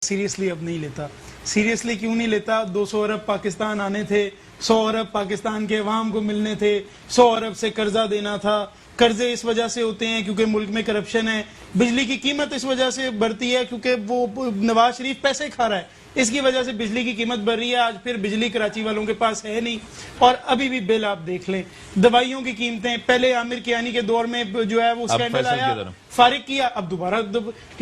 Seriously अब नहीं लेता। सीरियसली क्यों नहीं लेता? 200 अरब पाकिस्तान आने थे, 100 अरब पाकिस्तान के अवाम को मिलने थे, 100 अरब से कर्जा देना था। कर्जे इस वजह से होते हैं क्योंकि मुल्क में करप्शन है। बिजली की कीमत इस वजह से बढ़ती है क्योंकि वो नवाज शरीफ पैसे खा रहा है, इसकी वजह से बिजली की कीमत बढ़ रही है। आज फिर बिजली कराची वालों के पास है नहीं, और अभी भी बिल आप देख लें। दवाइयों की कीमतें, पहले आमिर कियानी के दौर में जो है वो स्कैंडल आया, फारिग किया, अब दोबारा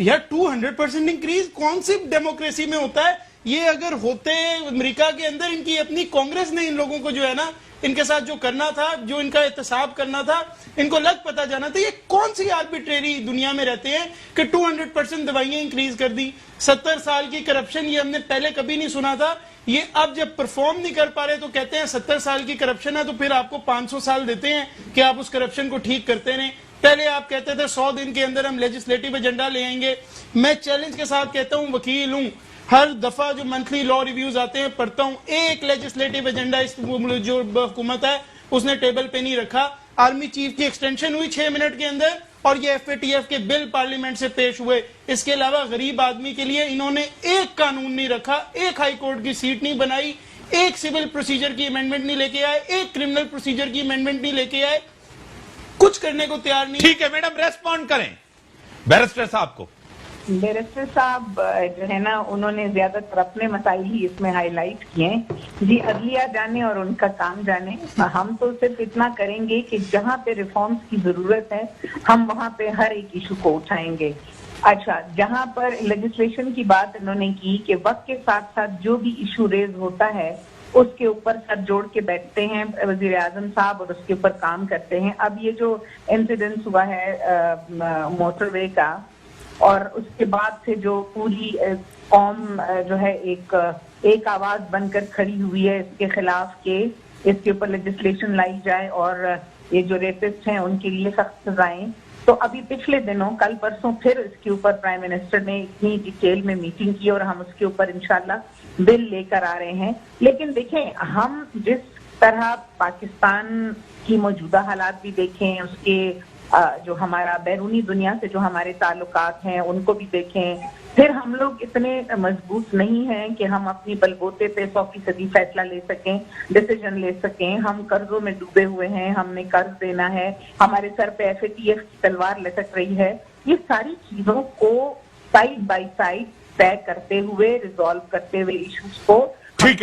यार 200% इंक्रीज कौन सी डेमोक्रेसी में होता है? ये अगर होते अमेरिका के अंदर, इनकी अपनी कांग्रेस ने इन लोगों को जो है ना, इनके साथ जो करना था, जो इनका एहतसाब करना था, इनको लग पता जाना था। ये कौन सी आर्बिट्रेरी दुनिया में रहते हैं कि 200% दवाइयां इंक्रीज कर दी। 70 साल की करप्शन, ये हमने पहले कभी नहीं सुना था। ये अब जब परफॉर्म नहीं कर पा रहे तो कहते हैं 70 साल की करप्शन है, तो फिर आपको 500 साल देते हैं कि आप उस करप्शन को ठीक करते रहें। पहले आप कहते थे 100 दिन के अंदर हम लेजिस्लेटिव एजेंडा ले आएंगे। मैं चैलेंज के साथ कहता हूं, वकील हूं, हर दफा जो मंथली लॉ रिव्यूज आते हैं पढ़ता हूं, एक लेजिस्लेटिव एजेंडा इस जो हुकूमत है उसने टेबल पे नहीं रखा। आर्मी चीफ की एक्सटेंशन हुई 6 मिनट के अंदर, और ये FATF के बिल पार्लियामेंट से पेश हुए। इसके अलावा गरीब आदमी के लिए इन्होंने एक कानून नहीं रखा, एक हाई कोर्ट की सीट नहीं बनाई, एक सिविल प्रोसीजर की अमेंडमेंट नहीं लेके आए, एक क्रिमिनल प्रोसीजर की अमेंडमेंट नहीं लेके आए, कुछ करने को तैयार नहीं। ठीक है मैडम, रेस्पॉन्ड करें बैरिस्टर साहब को। बैरिस्टर साहब जो है ना, उन्होंने ज्यादातर अपने मसाइल ही इसमें हाईलाइट किए। जी, अदलिया जाने और उनका काम जाने। हम तो सिर्फ इतना करेंगे कि जहाँ पे रिफॉर्म्स की जरूरत है हम वहाँ पे हर एक इशू को उठाएंगे। अच्छा, जहाँ पर लेजिस्लेशन की बात इन्होंने की कि वक्त के साथ साथ जो भी इशू रेज होता है उसके ऊपर सर जोड़ के बैठते हैं वजीर आजम साहब और उसके ऊपर काम करते हैं। अब ये जो इंसिडेंस हुआ है मोटरवे का, और उसके बाद से जो पूरी कौम जो है एक आवाज बनकर खड़ी हुई है इसके खिलाफ के इसके ऊपर लेजिस्लेशन लाई जाए और ये जो रेपिस्ट हैं उनके लिए सख्त सजाएं। तो अभी पिछले दिनों, कल परसों फिर इसके ऊपर प्राइम मिनिस्टर ने इतनी डिटेल में मीटिंग की और हम उसके ऊपर इंशाल्लाह बिल लेकर आ रहे हैं। लेकिन देखें, हम जिस तरह पाकिस्तान की मौजूदा हालात भी देखें, उसके जो हमारा बैरूनी दुनिया से जो हमारे ताल्लुकात हैं उनको भी देखें, फिर हम लोग इतने मजबूत नहीं हैं कि हम अपनी बलबूते पे 100% फैसला ले सकें, डिसीजन ले सकें। हम कर्जों में डूबे हुए हैं, हमने कर्ज देना है, हमारे सर पे FATF की तलवार लटक रही है। ये सारी चीजों को साइड बाय साइड तय करते हुए, रिजॉल्व करते हुए इश्यूज को। ठीक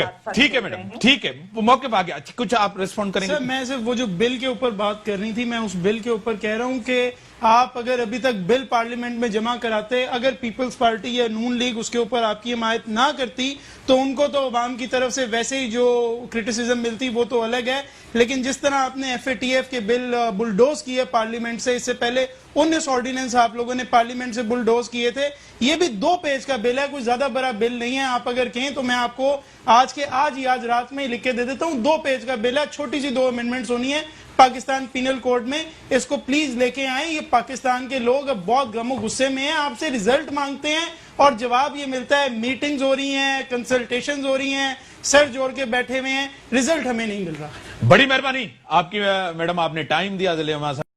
है मैडम, ठीक है, मौके पर आ गया। कुछ आप रिस्पॉन्ड करेंगे? सर, मैं सिर्फ वो जो बिल के ऊपर बात करनी थी, मैं उस बिल के ऊपर कह रहा हूं कि आप अगर अभी तक बिल पार्लियामेंट में जमा कराते, अगर पीपल्स पार्टी या नून लीग उसके ऊपर आपकी हिमायत ना करती, तो उनको तो अवाम की तरफ से वैसे ही जो क्रिटिसिज्म मिलती वो तो अलग है। लेकिन जिस तरह आपने FATF के बिल बुलडोज किए पार्लियामेंट से, इससे पहले 19 ऑर्डिनेंस आप लोगों ने पार्लियामेंट से बुलडोज किए थे। ये भी 2 पेज का बिल है, कोई ज्यादा बड़ा बिल नहीं है। आप अगर कहें तो मैं आपको आज रात में ही लिख के दे देता हूं। 2 पेज का बिल है, छोटी सी 2 अमेंडमेंट्स होनी है पाकिस्तान पिनल कोड में। इसको प्लीज लेके आए। ये पाकिस्तान के लोग अब बहुत गमो गुस्से में हैं, आपसे रिजल्ट मांगते हैं और जवाब ये मिलता है मीटिंग्स हो रही हैं, कंसल्टेशंस हो रही हैं, सर जोड़ के बैठे हुए हैं, रिजल्ट हमें नहीं मिल रहा। बड़ी मेहरबानी आपकी मैडम, आपने टाइम दिया।